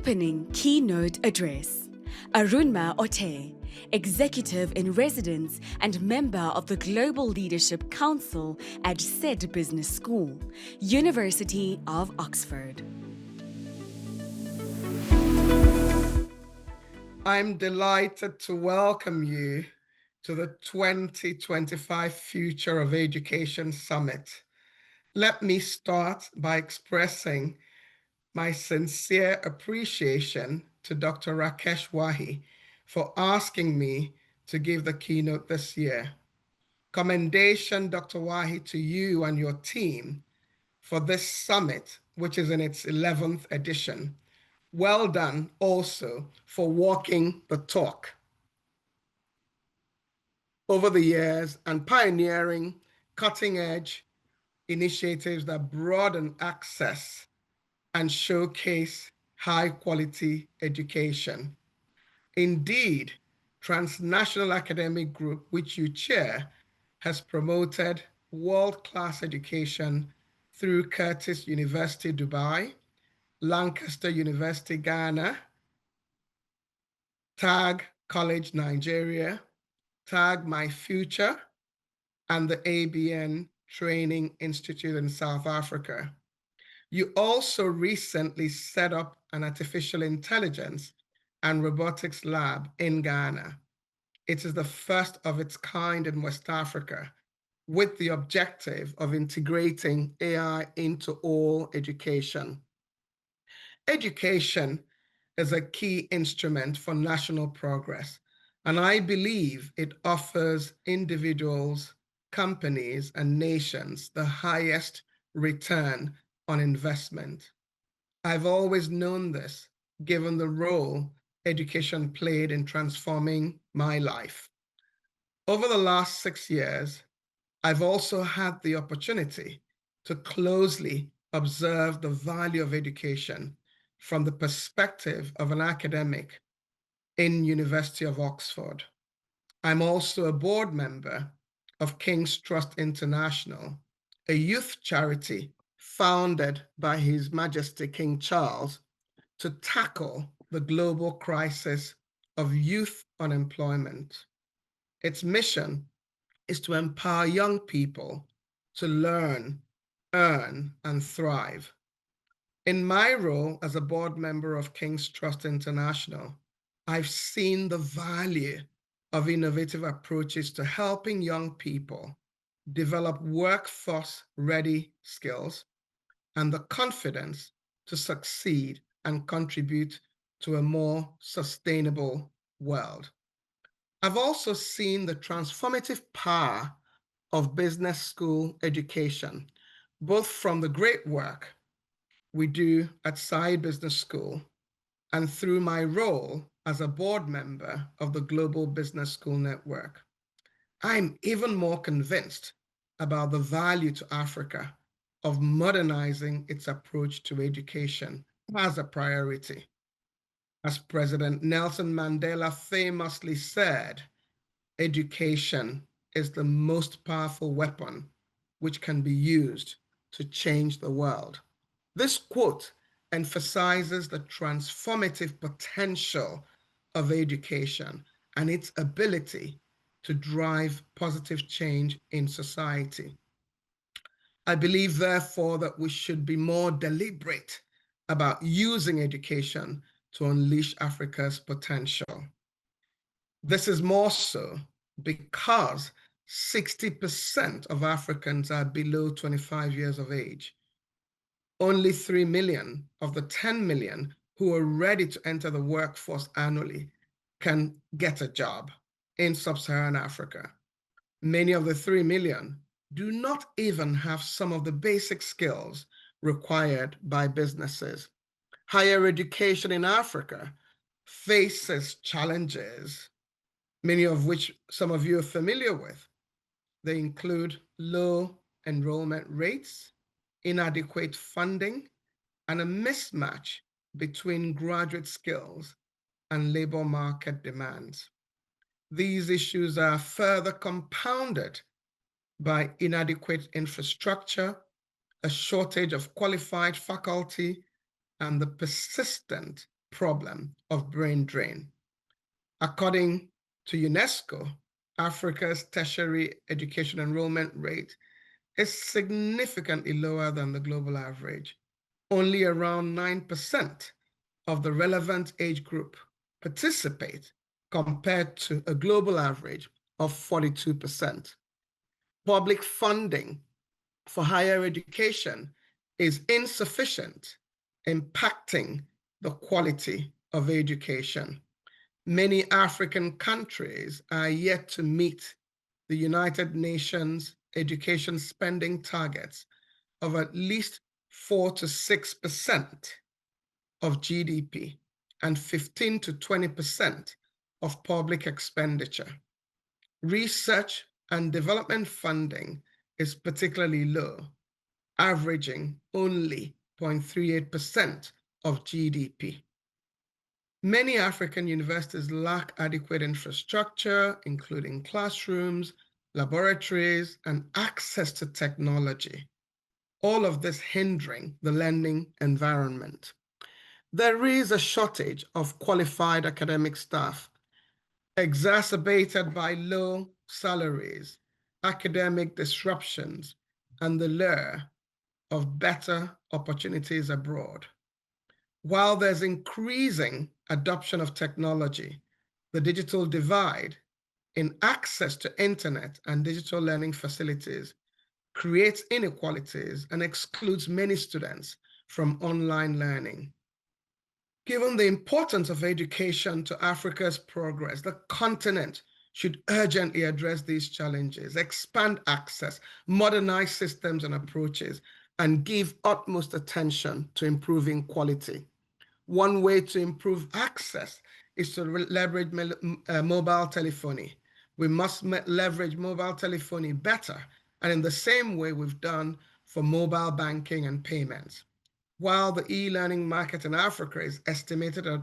Opening keynote address. Arunma Oteh, Executive in Residence and member of the Global Leadership Council at said Business School, University of Oxford. I'm delighted to welcome you to the 2025 Future of Education Summit. Let me start by expressing my sincere appreciation to Dr. Rakesh Wahi for asking me to give the keynote this year. Commendation, Dr. Wahi, to you and your team for this summit, which is in its 11th edition. Well done also for walking the talk over the years and pioneering cutting-edge initiatives that broaden access and showcase high-quality education. Indeed, Transnational Academic Group, which you chair, has promoted world-class education through Curtis University, Dubai, Lancaster University, Ghana, TAG College, Nigeria, TAG My Future, and the ABN Training Institute in South Africa. You also recently set up an artificial intelligence and robotics lab in Ghana. It is the first of its kind in West Africa, with the objective of integrating AI into all education. Education is a key instrument for national progress, and I believe it offers individuals, companies, and nations the highest return on investment. I've always known this, given the role education played in transforming my life. Over the last 6 years, I've also had the opportunity to closely observe the value of education from the perspective of an academic in University of Oxford. I'm also a board member of King's Trust International, a youth charity founded by His Majesty King Charles to tackle the global crisis of youth unemployment. Its mission is to empower young people to learn, earn, and thrive. In my role as a board member of King's Trust International, I've seen the value of innovative approaches to helping young people develop workforce-ready skills and the confidence to succeed and contribute to a more sustainable world. I've also seen the transformative power of business school education, both from the great work we do at Side Business School and through my role as a board member of the Global Business School Network. I'm even more convinced about the value to Africa of modernizing its approach to education as a priority. As President Nelson Mandela famously said, education is the most powerful weapon which can be used to change the world. This quote emphasizes the transformative potential of education and its ability to drive positive change in society. I believe, therefore, that we should be more deliberate about using education to unleash Africa's potential. This is more so because 60% of Africans are below 25 years of age. Only 3 million of the 10 million who are ready to enter the workforce annually can get a job in sub-Saharan Africa. Many of the 3 million do not even have some of the basic skills required by businesses. Higher education in Africa faces challenges, many of which some of you are familiar with. They include low enrollment rates, inadequate funding, and a mismatch between graduate skills and labor market demands. These issues are further compounded by inadequate infrastructure, a shortage of qualified faculty, and the persistent problem of brain drain. According to UNESCO, Africa's tertiary education enrollment rate is significantly lower than the global average. Only around 9% of the relevant age group participate compared to a global average of 42%. Public funding for higher education is insufficient, impacting the quality of education. Many African countries are yet to meet the United Nations education spending targets of at least 4 to 6% of GDP and 15 to 20% of public expenditure. Research and development funding is particularly low, averaging only 0.38% of GDP. Many African universities lack adequate infrastructure, including classrooms, laboratories, and access to technology. All of this hindering the learning environment. There is a shortage of qualified academic staff, exacerbated by low salaries, academic disruptions, and the lure of better opportunities abroad. While there's increasing adoption of technology, the digital divide in access to internet and digital learning facilities creates inequalities and excludes many students from online learning. Given the importance of education to Africa's progress, the continent should urgently address these challenges, expand access, modernize systems and approaches, and give utmost attention to improving quality. One way to improve access is to leverage mobile telephony. We must leverage mobile telephony better, and in the same way we've done for mobile banking and payments. While the e-learning market in Africa is estimated at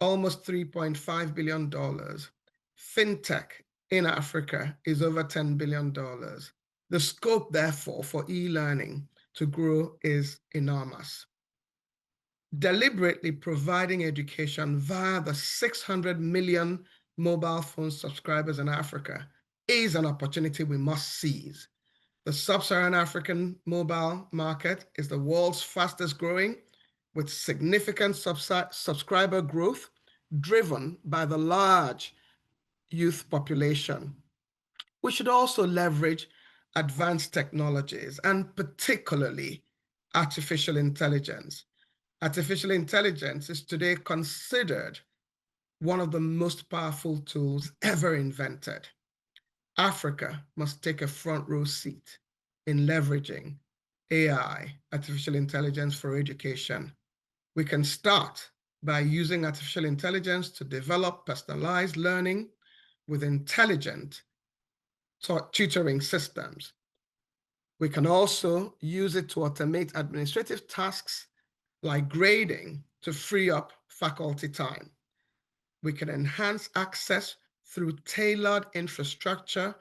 almost $3.5 billion, fintech in Africa is over $10 billion. The scope, therefore, for e-learning to grow is enormous. Deliberately providing education via the 600 million mobile phone subscribers in Africa is an opportunity we must seize. The sub-Saharan African mobile market is the world's fastest growing, with significant subscriber growth driven by the large youth population. We should also leverage advanced technologies, and particularly artificial intelligence. Artificial intelligence is today considered one of the most powerful tools ever invented. Africa must take a front row seat in leveraging AI, artificial intelligence, for education. We can start by using artificial intelligence to develop personalized learning with intelligent tutoring systems. We can also use it to automate administrative tasks like grading to free up faculty time. We can enhance access through tailored infrastructure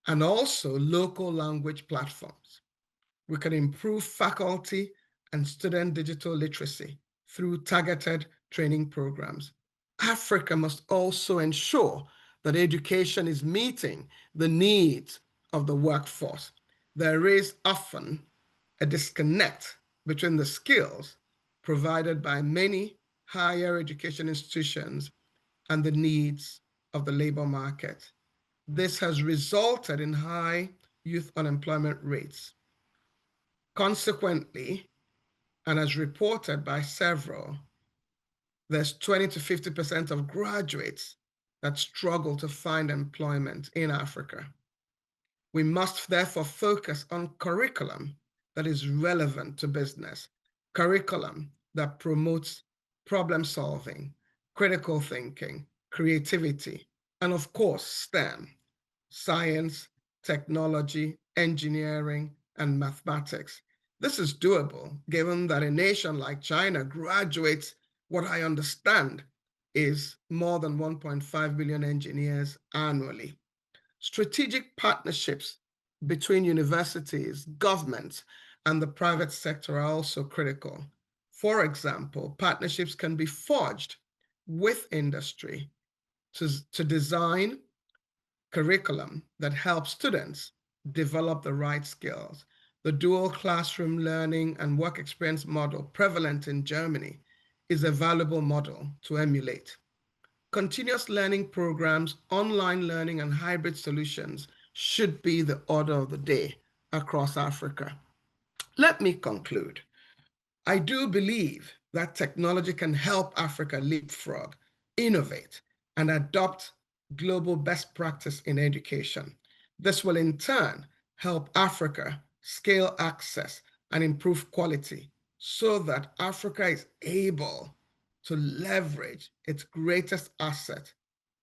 and also local language platforms. We can improve faculty and student digital literacy through targeted training programs. Africa must also ensure that education is meeting the needs of the workforce. There is often a disconnect between the skills provided by many higher education institutions and the needs of the labor market. This has resulted in high youth unemployment rates. Consequently, and as reported by several, there's 20 to 50% of graduates that struggle to find employment in Africa. We must therefore focus on curriculum that is relevant to business, curriculum that promotes problem solving, critical thinking, creativity, and of course, STEM, science, technology, engineering, and mathematics. This is doable given that a nation like China graduates what I understand is more than 1.5 billion engineers annually. Strategic partnerships between universities, governments, and the private sector are also critical. For example, partnerships can be forged with industry to design curriculum that helps students develop the right skills. The dual classroom learning and work experience model prevalent in Germany is a valuable model to emulate. Continuous learning programs, online learning, and hybrid solutions should be the order of the day across Africa. Let me conclude. I do believe that technology can help Africa leapfrog, innovate, and adopt global best practice in education. This will in turn help Africa scale access and improve quality so that Africa is able to leverage its greatest asset,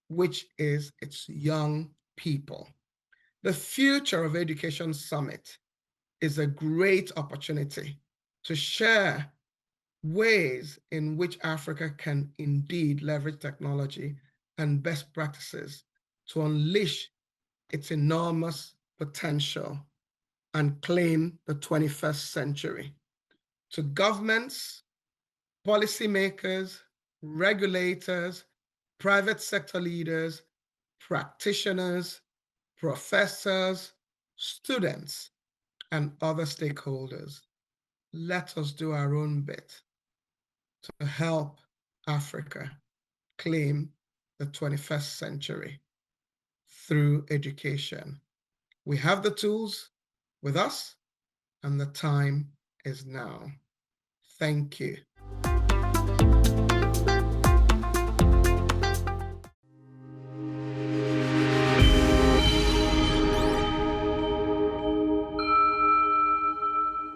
which is its young people. The Future of Education Summit is a great opportunity to share ways in which Africa can indeed leverage technology and best practices to unleash its enormous potential and claim the 21st century. To governments, policymakers, regulators, private sector leaders, practitioners, professors, students, and other stakeholders, let us do our own bit to help Africa claim the 21st century through education. We have the tools with us, and the time is now. Thank you.